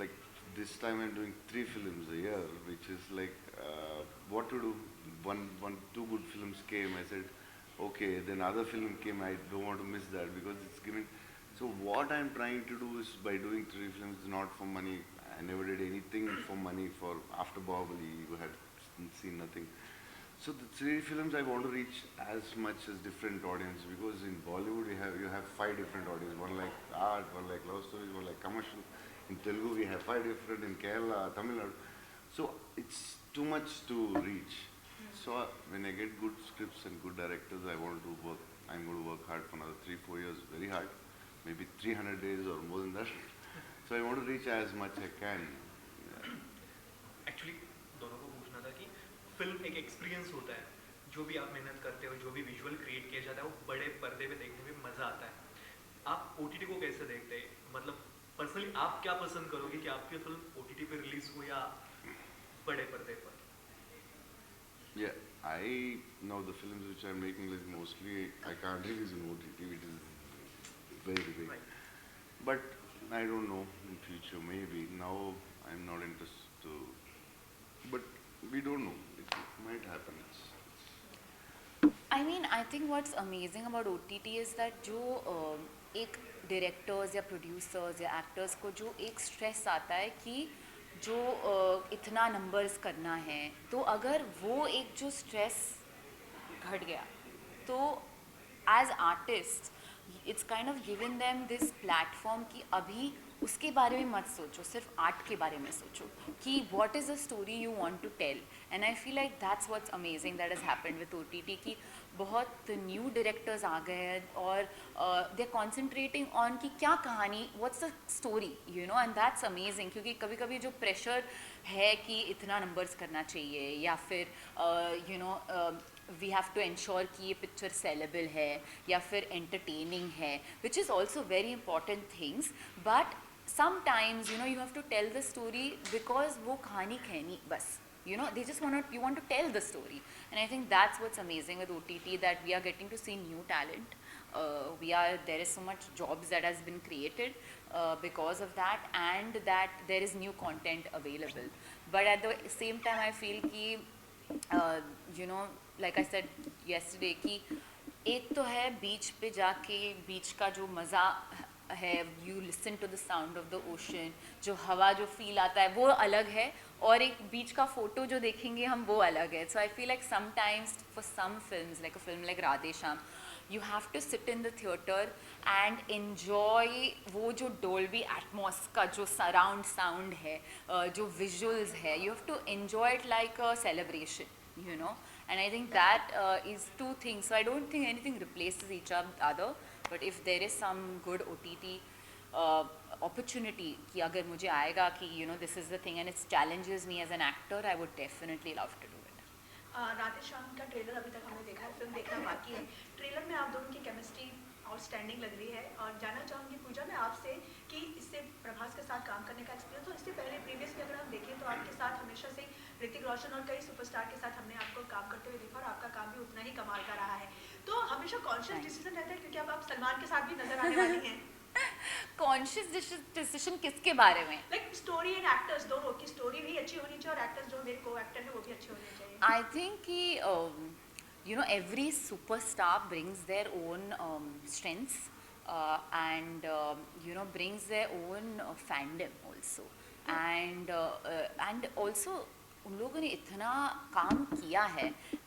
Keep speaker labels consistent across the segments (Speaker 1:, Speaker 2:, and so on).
Speaker 1: like this time I'm doing 3 films a year, which is like what to do. Two good films came. I said, okay. Then other film came. I don't want to miss that because it's giving. So what I'm trying to do is by doing 3 films, not for money. I never did anything for money. For after Bahubali, you had seen nothing. So the 3 films I want to reach as much as different audience because in Bollywood you have 5 different audience. One like art, one like love stories, one like commercial. In Telugu we have 5 different. In Kerala, Tamil Nadu. So it's too much to reach. So when I get good scripts and good directors, I want to work. I'm going to work hard for another 3-4 years, very hard, maybe 300 days or more than that. So I want to reach as much I can.
Speaker 2: Actually दोनों को पूछना था कि film एक experience होता है, जो भी आप मेहनत करते हो, जो भी विजुअल क्रिएट किया जाता है, वो बड़े पर्दे पे देखने में मज़ा आता है। आप ओटीटी को कैसे देखते हैं? मतलब पर्सनली आप क्या पसंद करोगे कि आपकी फिल्म ओटीटी पे रिलीज हो या बड़े पर्दे पर?
Speaker 1: Yeah, I know the films which I'm making like mostly I can't release in OTT, which is very big.
Speaker 2: Right.
Speaker 1: But I don't know in future, maybe. Now I'm not interested to, but we don't know. It might happen.
Speaker 3: I mean, I think what's amazing about OTT is that जो एक directors या producers या actors को जो एक stress आता है कि जो इतना नंबर्स करना है, तो अगर वो एक जो स्ट्रेस घट गया तो as artist it's kind of given them this platform कि अभी उसके बारे में मत सोचो, सिर्फ आर्ट के बारे में सोचो कि what is the story you want to tell. And I feel like that's what's amazing that has happened with OTT कि बहुत न्यू डायरेक्टर्स आ गए हैं और दे आर कॉन्सेंट्रेटिंग ऑन कि क्या कहानी, what's the story, you know. And that's amazing क्योंकि कभी कभी जो प्रेशर है कि इतना नंबर्स करना चाहिए या फिर you know we have to ensure कि ये पिक्चर सेलेबल है या फिर एंटरटेनिंग है, which is also very important things. But sometimes you know you have to tell the story because वो कहानी कहनी बस, you know, they just you want to tell the story. And I think that's what's amazing with OTT, that we are getting to see new talent. There is so much jobs that has been created because of that, and that there is new content available. But at the same time I feel कि you know, like I said yesterday कि एक तो है बीच पे जाके बीच का जो मज़ा है, you listen to the sound of the ocean, जो हवा जो फील आता है वो अलग है, और एक बीच का फ़ोटो जो देखेंगे हम वो अलग है. So I feel like sometimes for some films like a film like Radhe Shyam you have to sit in the theatre and enjoy वो जो डोल्बी एटमॉस का जो सराउंड साउंड है, जो विजुअल्स है, you have to enjoy it like a celebration, you know. And I think that is two things. So I don't think anything replaces each other, but if there is some good OTT opportunity कि अगर मुझे आएगा कि you know this is the thing and it challenges me as an actor, I would definitely love to do it.
Speaker 4: Radhe Shyam का trailer अभी तक हमने देखा है, फिल्म देखना बाकी है. ट्रेलर में आप दोनों की केमिस्ट्री आउटस्टैंडिंग लग रही है, और जानना चाहूँगी पूजा मैं आपसे कि इससे प्रभास के साथ काम करने का एक्सपीरियंस, और इससे पहले प्रीवियस में अगर हम देखें तो आपके साथ हमेशा से ऋतिक रोशन और कई सुपरस्टार के साथ हमने आपको काम करते हुए देखा, और आपका काम भी उतना ही कमाल का रहा है. तो हमेशा कॉन्शियस डिसीजन रहता है क्योंकि अब आप सलमान के साथ भी नजर आने वाली हैं.
Speaker 3: कॉन्शियस डिसीजन किसके बारे में?
Speaker 4: लाइक स्टोरी एंड एक्टर्स दोनों की स्टोरी भी अच्छी होनी चाहिए और एक्टर्स जो मेरे को एक्टर है वो भी अच्छे होने चाहिए.
Speaker 3: I think कि you know every superstar brings their own strengths and you know brings their own fandom also, and also उन लोगों ने इतना काम किया है,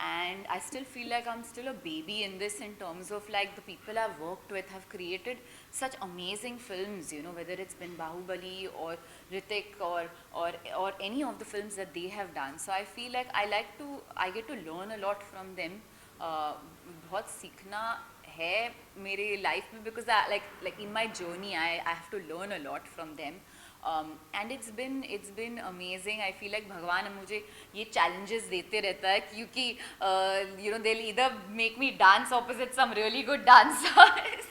Speaker 3: and I still feel like I'm still a baby in this in terms of like the people I've worked with have created such amazing films, you know, whether it's been Bahubali or Hrithik or any of the films that they have done. So I feel like I get to learn a lot from them. बहुत सीखना है मेरे life में because like in my journey I have to learn a lot from them. And it's been amazing. I feel like भगवान मुझे ये challenges देते रहता है क्योंकि you know they'll either make me dance opposite some really good dancers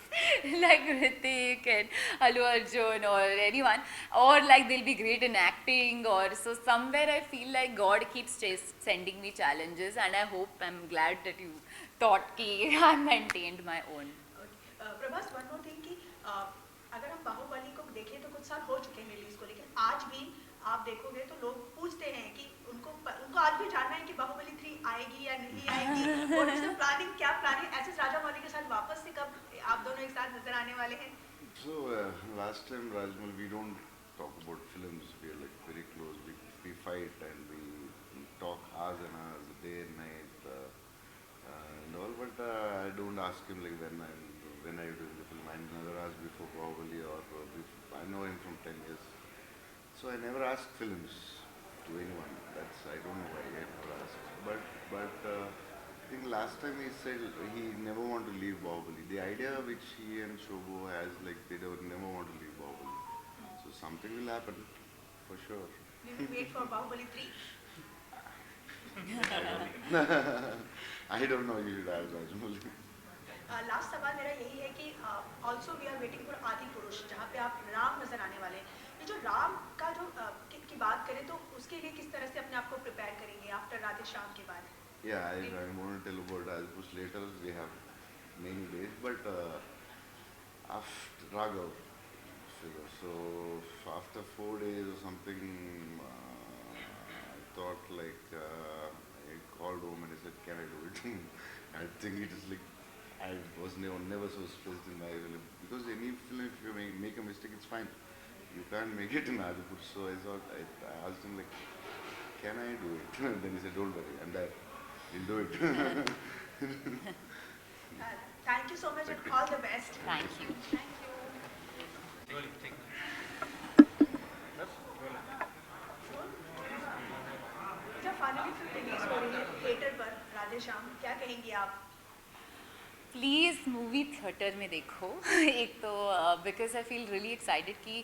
Speaker 3: like Hrithik and Allu Arjun or anyone, or like they'll be great in acting, or so somewhere I feel like God keeps sending me challenges, and I hope, I'm glad that you thought कि I maintained my own.
Speaker 4: Prabhas, one more thing कि अगर हम बाहुबली को देखें तो कुछ साल हो चुके हैं रिलीज को, लेकिन आज भी आप देखोगे तो लोग पूछते हैं कि उनको आज भी जानना है कि बाहुबली 3 आएगी या नहीं आएगी, व्हाट इज द प्लानिंग, क्या प्लानिंग, ऐसे राजा मौली के साथ वापस से कब आप दोनों एक साथ नजर आने वाले हैं?
Speaker 1: So last time, Rajmal, we don't talk about films. We are like very close. We fight and we talk hours and hours, day and night, and all. But I don't ask him like when are you doing the film. I never asked before probably I know him from 10 years. So I never ask films to anyone. I don't know why I never asked. But I think last time he said he never want to leave Bahubali. The idea which he and Shobho has, like they don't never want to leave Bahubali. So something will happen for sure.
Speaker 4: We will wait for Bahubali 3.
Speaker 1: I don't know. You should ask Rajmouli.
Speaker 4: Last सवाल मेरा यही है कि also we are waiting for Adipurush, जहाँ पे आप राम नजर आने वाले हैं। ये जो राम का जो की बात करें तो उसके लिए किस तरह से अपने आप को प्रिपेयर करेंगे आफ्टर राधे श्याम के बाद?
Speaker 1: Yeah, I want to tell about Rajpush later. We have many days, but after Raghav, so after 4 days or something, I thought like I called home and I said, "Can I do it?" I think it is like I was never so stressed in my film because any film if you make a mistake, it's fine. You can't make it in Adipur. So I thought I asked him like, "Can I do it?" Then he said, "Don't worry, I'm there. We'll do it."
Speaker 4: Thank you so much and all the best.
Speaker 3: Thank you.
Speaker 4: Thank you.
Speaker 2: Rolling, take that.
Speaker 4: जब finally film release हो रही है theatre पर राधे श्याम, क्या कहेंगी आप?
Speaker 3: Please movie theatre में देखो। एक तो because I feel really excited कि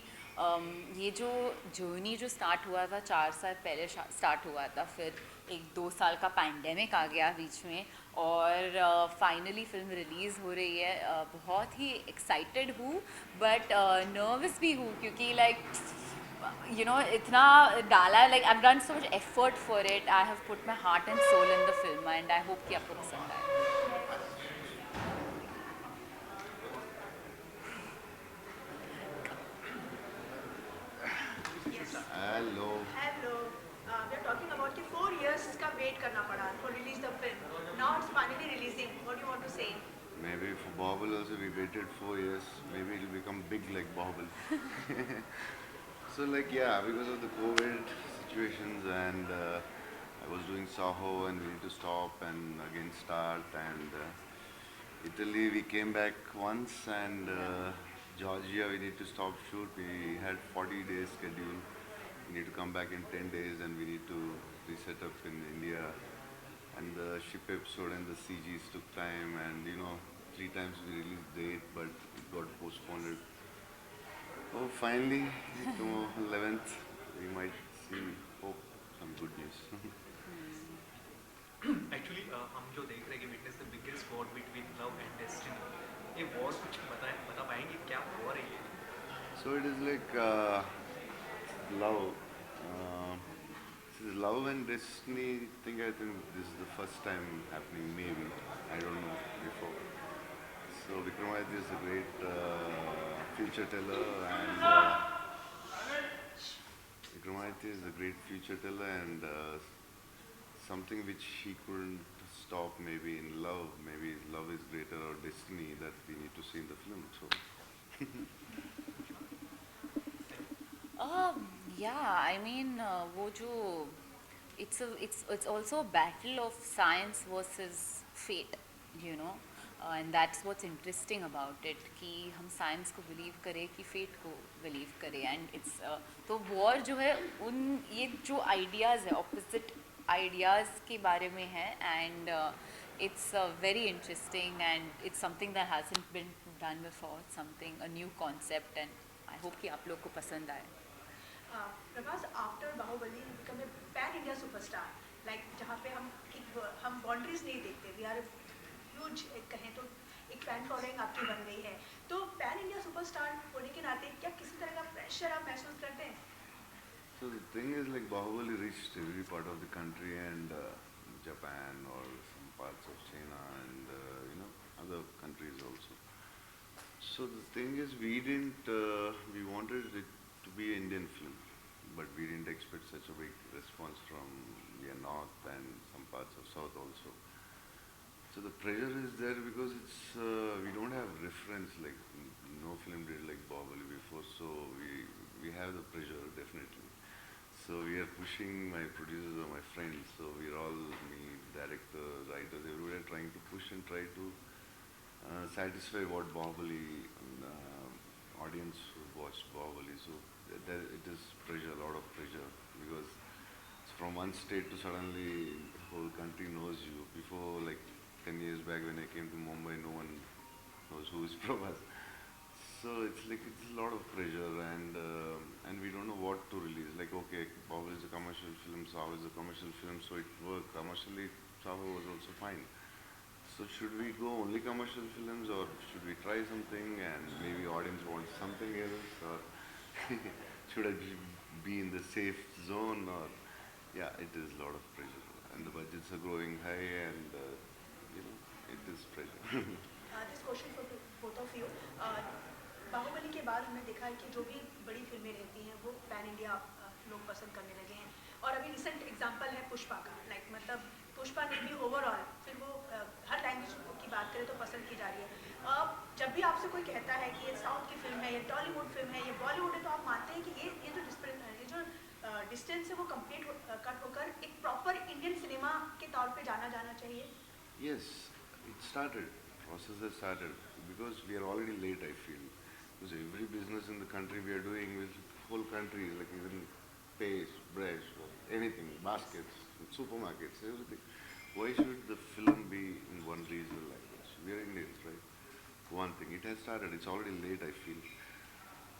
Speaker 3: ये जो जर्नी जो स्टार्ट हुआ था 4 साल पहले स्टार्ट हुआ था, फिर 1-2 साल का पैंडेमिक आ गया बीच में और फाइनली फिल्म रिलीज़ हो रही है। बहुत ही एक्साइटेड हूँ बट नर्वस भी हूँ क्योंकि लाइक यू नो इतना डाला है, like I have done so much effort for it, I have put my heart and soul in the film and I hope कि आपको पसंद आए।
Speaker 1: Hello.
Speaker 4: Hello. We are talking about कि 4 years का wait करना पड़ा for release the film. Now it's finally releasing. What do you want to say?
Speaker 1: Maybe for Bahubali also we waited 4 years. Maybe it'll become big like Bahubali. So like yeah, because of the COVID situations and I was doing Saho and we need to stop and again start and Italy we came back once and Georgia we need to stop shoot. We had 40 days schedule. We need to come back in 10 days and we need to reset up in India. And the ship episode and the CGs took time and 3 times we released date but it got postponed. Oh, finally, tomorrow 11th, we might see, hope, some good news.
Speaker 2: Actually हम जो देख रहे हैं कि witness the biggest war between love and destiny, ये war कुछ बता पाएंगे क्या वॉर है ये?
Speaker 1: So it is like love. This is love and destiny thing. I think this is the first time happening. Maybe I don't know before. So Vikramaditya is a great future teller, and Vikramaditya is a great future teller, and something which he couldn't stop. Maybe in love. Maybe love is greater or destiny that we need to see in the film. So.
Speaker 3: Yeah, I mean वो जो it's also a battle of science versus fate, you know, and that's what's interesting about it कि हम science को believe करें कि fate को believe करें and it's तो वॉर जो है उन ये जो आइडियाज़ है ऑपोजिट आइडियाज़ के बारे में है and it's very interesting and it's something that hasn't been done before, something a new concept and I hope कि आप लोग को पसंद आए।
Speaker 4: Prabhas, after Bahubali, you become a pan-India superstar. Like जहाँ पे हम boundaries नहीं देखते. We are a huge कहें तो एक fan following आपकी बन गई है. तो pan-India superstar होने के नाते क्या किसी तरह का pressure आप महसूस करते हैं?
Speaker 1: So the thing is like Bahubali reached every part of the country and Japan or some parts of China and other countries also. So the thing is we wanted it to be an Indian film. but we didn't expect such a big response from north and some parts of south also. So the pressure is there because it's we don't have reference, like no film did like Bahubali before, so we have the pressure definitely. So we are pushing, my producers or my friends, so we're all, me, directors, writers, everybody are trying to push and try to satisfy what Bahubali audience who watched Bahubali. So there it is pressure, a lot of pressure, because it's from one state to suddenly the whole country knows you. Before, like 10 years back when I came to Mumbai, no one knows who is Prabhas. So it's like it's a lot of pressure, and we don't know what to release. Like, okay, Bahubali is a commercial film, Sawa is a commercial film, so it worked commercially. Sawa was also fine. So should we go only commercial films, or should we try something and maybe audience wants something else, or should I be in the safe zone, or yeah, it is a lot of pressure, and the budgets are growing high, and it is pressure.
Speaker 4: This question for both of you. Baahubali के बाद हमने देखा है कि जो भी बड़ी फिल्में रहती हैं वो पैन इंडिया लोग पसंद करने लगे हैं, और अभी रिसेंट एग्जांपल है पुष्पा का। लाइक मतलब पुष्पा ने भी ओवरऑल फिर वो हर लैंग्वेज की बात करें तो पसंद की जा रही है। जब भी आपसे कोई कहता है कि ये साउथ की फिल्म है, ये टॉलीवुड फिल्म है, ये बॉलीवुड है, तो आप मानते हैं कि ये जो डिस्टेंस है वो कंप्लीट कट होकर एक प्रॉपर इंडियन सिनेमा के तौर पे जाना चाहिए?
Speaker 1: Yes, it started. Process has started because we are already late, I feel. Because every business in the country we are doing with whole country, like even paste, brush, or anything, baskets, supermarkets, everything. Why should the film be in one regional language? We are Indians, right? One thing, it has started. It's already late, I feel.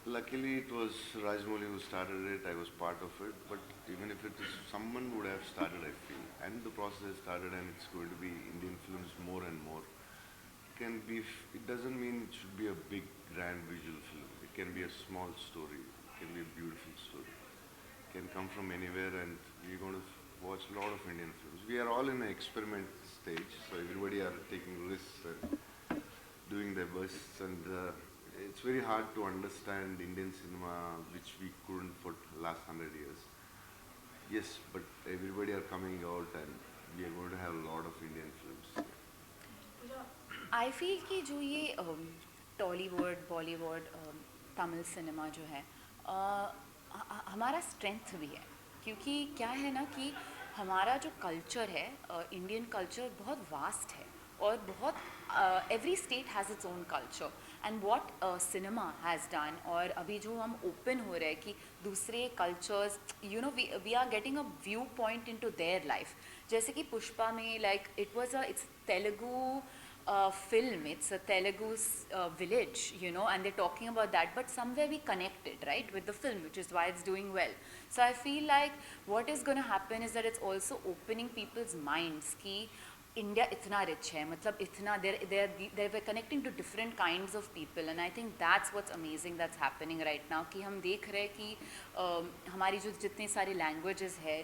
Speaker 1: Luckily, it was Rajmouli who started it. I was part of it. But even if it is someone would have started, I feel, and the process has started, and it's going to be Indian films more and more. It doesn't mean it should be a big, grand visual film. It can be a small story. It can be a beautiful story. It can come from anywhere, and we're going to watch a lot of Indian films. We are all in an experiment stage, so everybody are taking risks and doing their best, and it's very hard to understand Indian cinema, which we couldn't for last 100 years. Yes, but everybody are coming out, and we are going to have a lot of Indian films.
Speaker 3: I feel कि जो ये Tollywood, Bollywood, Tamil cinema जो है हमारा strength भी है, क्योंकि क्या है ना कि हमारा जो कल्चर है, इंडियन कल्चर बहुत वास्ट है, और बहुत every state has its own culture, and what cinema has done, और अभी जो हम ओपन हो रहे हैं कि दूसरे cultures, we are getting a viewpoint into their life. जैसे कि पुष्पा में, like it's Telugu film, it's a Telugu village, and they're talking about that, but somewhere we connected, right, with the film, which is why it's doing well. So I feel like what is going to happen is that it's also opening people's minds ki India itna rich hai, matlab itna they're connecting to different kinds of people, and I think that's what's amazing that's happening right now कि हम देख रहे हैं कि हमारी जो जितनी सारी languages है,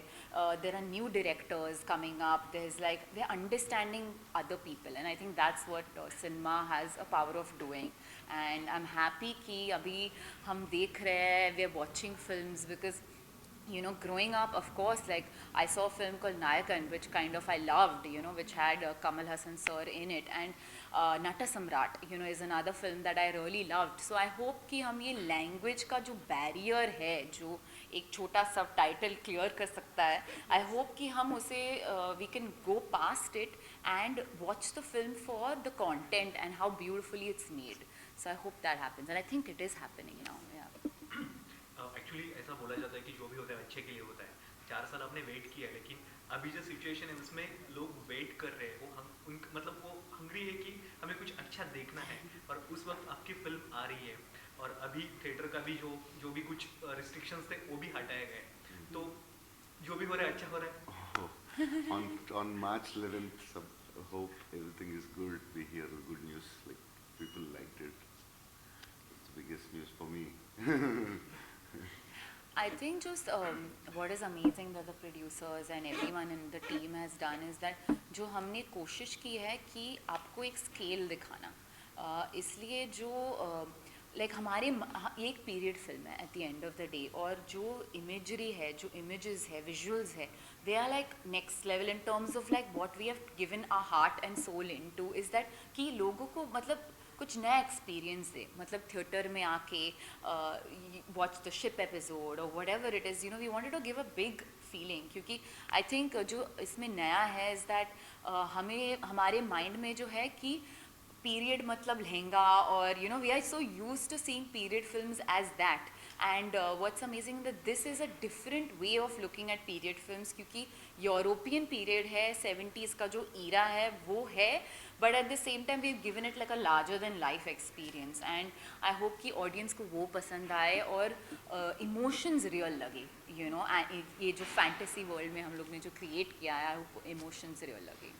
Speaker 3: there are new directors coming up, there's like they're understanding other people, and I think that's what cinema has a power of doing, and I'm happy कि अभी हम देख रहे हैं, we're watching films, because growing up, of course, like I saw a film called Nayakan, which kind of I loved, which had Kamal Hassan sir in it, and Nata Samrat, is another film that I really loved. So I hope कि हम ये language का जो barrier है, जो एक छोटा subtitle clear कर सकता है, I hope कि हम उसे we can go past it and watch the film for the content and how beautifully it's made. So I hope that happens, and I think it is happening now.
Speaker 2: Actually ऐसा बोला जाता है कि जो भी होता है अच्छे के लिए होता है। 4 साल आपने वेट किया है, लेकिन अभी जो सिचुएशन है उसमें लोग वेट कर रहे हैं, वो मतलब वो हंग्री है कि हमें कुछ अच्छा देखना है, और उस वक्त आपकी फिल्म आ रही है, और अभी थिएटर का भी जो भी कुछ रिस्ट्रिक्शंस थे वो भी हटाए गए, तो जो भी हो रहा है अच्छा हो रहा है।
Speaker 1: On March 11th, hope everything is good. We hear good news, like people liked it. It's the biggest news for me.
Speaker 3: I think just what is amazing that the producers and everyone in the team has done is that जो हमने कोशिश की है कि आपको एक scale दिखाना, इसलिए जो लाइक हमारे ये एक पीरियड फिल्म है at the end of the day, और जो इमेजरी है, जो इमेजेस है, विजुअल्स है, they are like next level in terms of like what we have given our heart and soul into, is that कि लोगों को मतलब कुछ नया एक्सपीरियंस दे, मतलब थिएटर में आके वॉच द शिप एपिसोड और whatever it is, you know, we wanted to give a big feeling, क्योंकि आई थिंक जो इसमें नया है इज़ दैट हमें हमारे माइंड में जो है कि पीरियड मतलब लहंगा, और you know we are so use to seeing period films as that, and what's amazing that this is a different way of looking at period films, क्योंकि यूरोपियन पीरियड है, 70s का जो ईरा है वो है, but at the same time we have given it like a larger than life experience, and I hope कि audience को वो पसंद आए और इमोशंस रियल लगे, यू नो, ये जो फैंटेसी वर्ल्ड में हम लोग ने जो क्रिएट किया है, आई होप इमोशंस रियल लगे।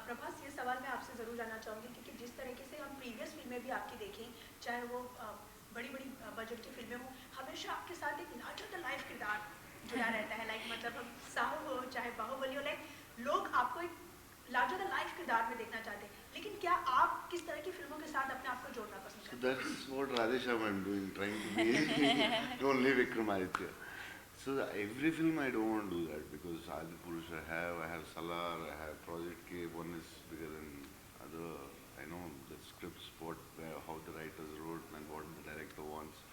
Speaker 4: प्रभास, ये सवाल मैं आपसे ज़रूर जानना चाहूँगी, क्योंकि जिस तरीके से हम प्रीवियस फिल्में भी आपकी देखी, चाहे वो बड़ी बड़ी बजट की फिल्में हों, हमेशा आपके साथ एक लार्जर द लाइफ किरदार जुड़ा रहता है। लाइक मतलब हम साहू हो चाहे बाहुबली हो, लाइक लोग आपको एक लार्जर द लाइफ किरदार में देखना चाहते हैं, लेकिन क्या आप किस तरह की फिल्मों के साथ अपने आप को जोड़ना पसंद
Speaker 1: So
Speaker 4: करते हैं?
Speaker 1: that's what Radhe Shyam I'm doing, trying to be only Vikramaditya. So every film I don't want to do that, because Adi Purush I have Salar, I have Project K, one is bigger than other. I know the scripts, how the writers wrote and what the director wants.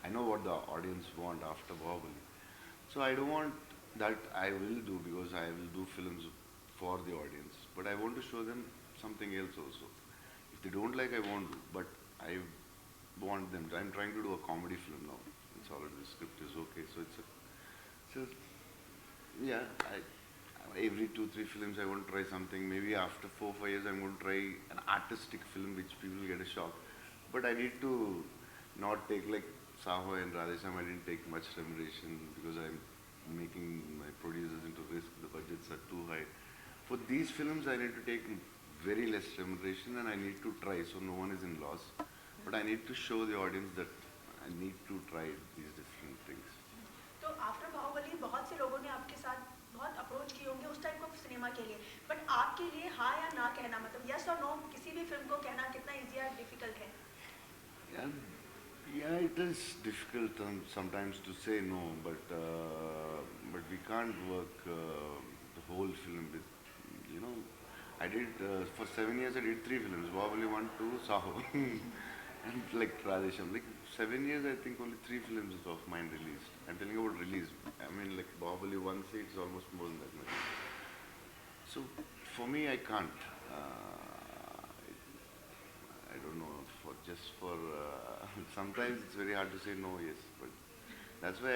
Speaker 1: I know what the audience want after Bahubali. So I don't want that. I will do, because I will do films for the audience, but I want to show them something else also. If they don't like, I won't do, but I want them to. I'm trying to do a comedy film now. It's already, the script is okay, so yeah, every 2-3 films I want to try something. Maybe after 4-5 years I'm going to try an artistic film which people get a shock. But I need to not take, like Saho and Radhe Shyam, I didn't take much remuneration because I'm making my producers into risk. The budgets are too high. For these films I need to take very less remuneration, and I need to try, so no one is in loss. But I need to show the audience that I need to try these different things.
Speaker 4: तो after Baahubali बहुत से लोगों ने आपके साथ बहुत approach किए होंगे उस टाइप को सिनेमा के लिए, बट आपके लिए हाँ या ना कहना, मतलब यस और नो किसी भी फिल्म को कहना कितना इजी या डिफिकल्ट है?
Speaker 1: Yeah, yeah, it is difficult sometimes to say no, but we can't work the whole film with, you know. I did for 7 years. I did 3 films: Bahubali 1, 2, Saho, and like Radhe Shyam. Like 7 years, I think only 3 films of mine released. I'm telling you about release. I mean, like Bahubali 1, say it's almost more than that much. So for me, I can't. I don't know. Sometimes it's very hard to say no. Yes, but that's why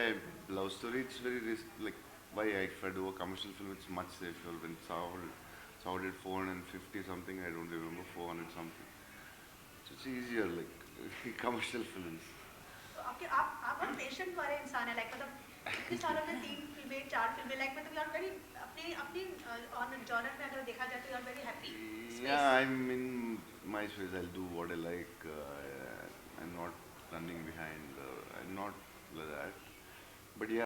Speaker 1: love story. It's very like why if I do a commercial film, it's much safer. When Saw did 450 something, I don't remember, 400 something. So it's easier, like commercial films.
Speaker 4: तो आप बहुत patient वाले इंसान है, like मतलब इतने सालों में 3 फिल्में 4 फिल्में, लाइक मतलब यू आर वेरी अपनी अपनी ऑन जॉनर में अगर देखा जाए तो you are very happy.
Speaker 1: Yeah, I'm in my space. I'll do what I like. I'm not running behind. I'm not like that. But yeah.